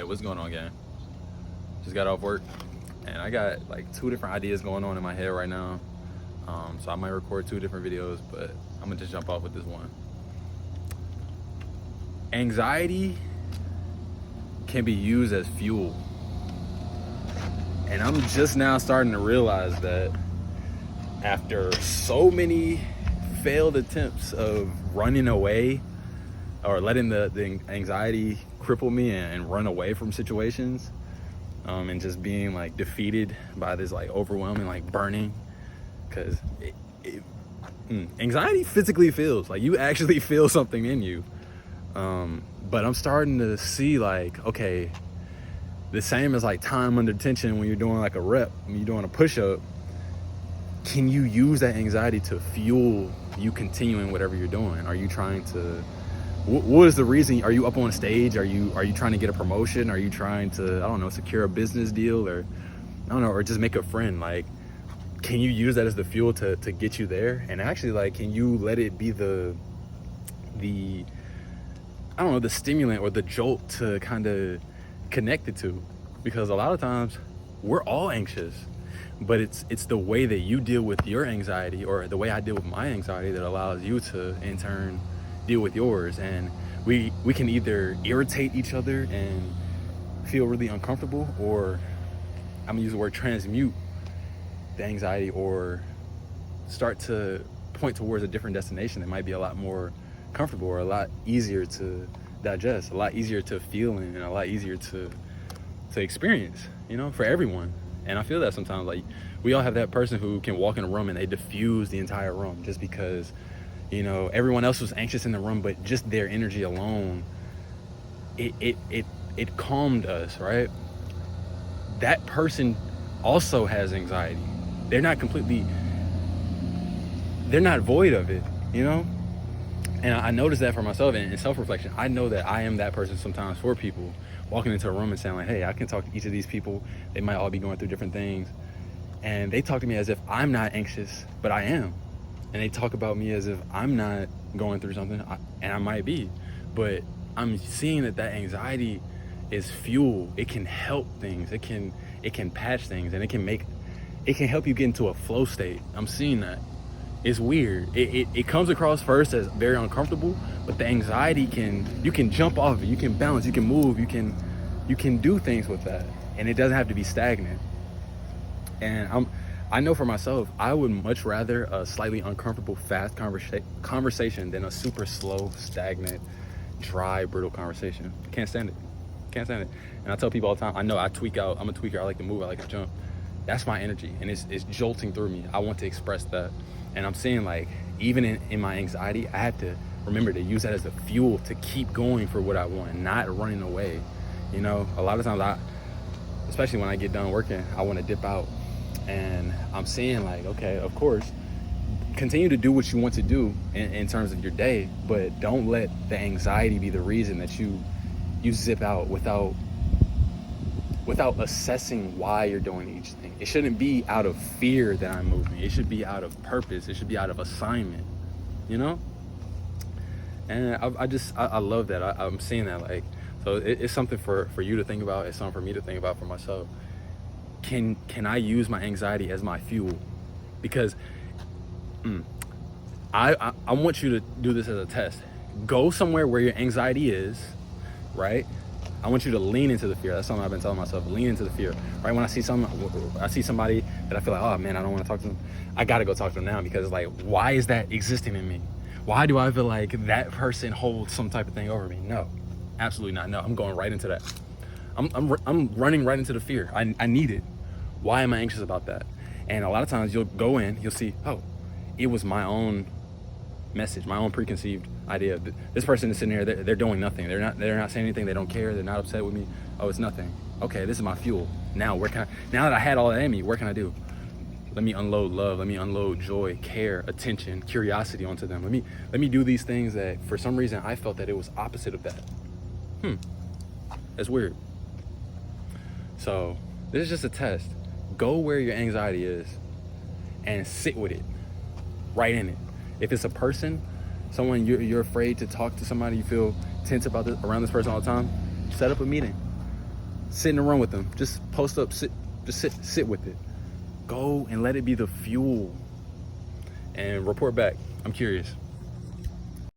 What's going on, gang? Just got off work, and I got like 2 different ideas going on in my head right now. So I might record 2 different videos, but I'm gonna just jump off with this one. Anxiety can be used as fuel. And I'm just now starting to realize that after so many failed attempts of running away or letting the anxiety cripple me and run away from situations, and just being like defeated by this like overwhelming like burning, because anxiety physically feels like you actually feel something in you. But I'm starting to see like, okay, the same as like time under tension when you're doing like a rep, when you're doing a push-up, can you use that anxiety to fuel you continuing whatever you're doing? Are you trying to, what is the reason? Are you up on stage? Are you trying to get a promotion? Are you trying to, I don't know, secure a business deal, or I don't know, or just make a friend? Like, can you use that as the fuel to get you there? And actually, like, can you let it be the I don't know, the stimulant or the jolt to kind of connect it to? Because a lot of times we're all anxious, but it's the way that you deal with your anxiety, or the way I deal with my anxiety, that allows you to in turn deal with yours. And we can either irritate each other and feel really uncomfortable, or I'm gonna use the word transmute the anxiety, or start to point towards a different destination that might be a lot more comfortable, or a lot easier to digest, a lot easier to feel in, and a lot easier to experience, you know, for everyone. And I feel that sometimes, like, we all have that person who can walk in a room and they diffuse the entire room just because, you know, everyone else was anxious in the room, but just their energy alone, it calmed us, right? That person also has anxiety. They're not void of it, you know? And I noticed that for myself in self-reflection. I know that I am that person sometimes for people, walking into a room and saying like, hey, I can talk to each of these people. They might all be going through different things. And they talk to me as if I'm not anxious, but I am. And they talk about me as if I'm not going through something, and I might be. But I'm seeing that anxiety is fuel. It can help things. It can patch things, and it can help you get into a flow state. I'm seeing that. It's weird. It comes across first as very uncomfortable, but the anxiety you can jump off of it, you can balance, you can move, you can do things with that, and it doesn't have to be stagnant. And I know for myself, I would much rather a slightly uncomfortable, fast conversation than a super slow, stagnant, dry, brittle conversation. I can't stand it. And I tell people all the time, I know I tweak out. I'm a tweaker. I like to move. I like to jump. That's my energy, and it's jolting through me. I want to express that. And I'm saying, like, even in my anxiety, I have to remember to use that as a fuel to keep going for what I want, not running away. You know, a lot of times especially when I get done working, I want to dip out. And I'm saying, like, okay, of course, continue to do what you want to do in terms of your day, but don't let the anxiety be the reason that you zip out without assessing why you're doing each thing. It shouldn't be out of fear that I'm moving. It should be out of purpose. It should be out of assignment, you know? And I love that. I'm seeing that, like, so it's something for you to think about. It's something for me to think about for myself. Can I use my anxiety as my fuel? Because I want you to do this as a test. Go somewhere where your anxiety is, right? I want you to lean into the fear. That's something I've been telling myself. Lean into the fear. Right? When I see somebody that I feel like, oh man, I don't want to talk to them, I gotta go talk to them now, because, like, why is that existing in me? Why do I feel like that person holds some type of thing over me? No, absolutely not. No, I'm going right into that. I'm running right into the fear. I need it. Why am I anxious about that? And a lot of times you'll go in, you'll see, oh, it was my own message, my own preconceived idea. This person is sitting here, they're doing nothing. They're not saying anything. They don't care. They're not upset with me. Oh, it's nothing. Okay, this is my fuel. Now now that I had all that in me, what can I do? Let me unload love. Let me unload joy, care, attention, curiosity onto them. Let me do these things that for some reason I felt that it was opposite of that. That's weird. So this is just a test. Go where your anxiety is and sit with it, right in it. If it's a person, someone you're afraid to talk to, somebody you feel tense about around this person all the time, set up a meeting. sit in the room with them. Just post up, just sit with it. Go and let it be the fuel. And report back. I'm curious.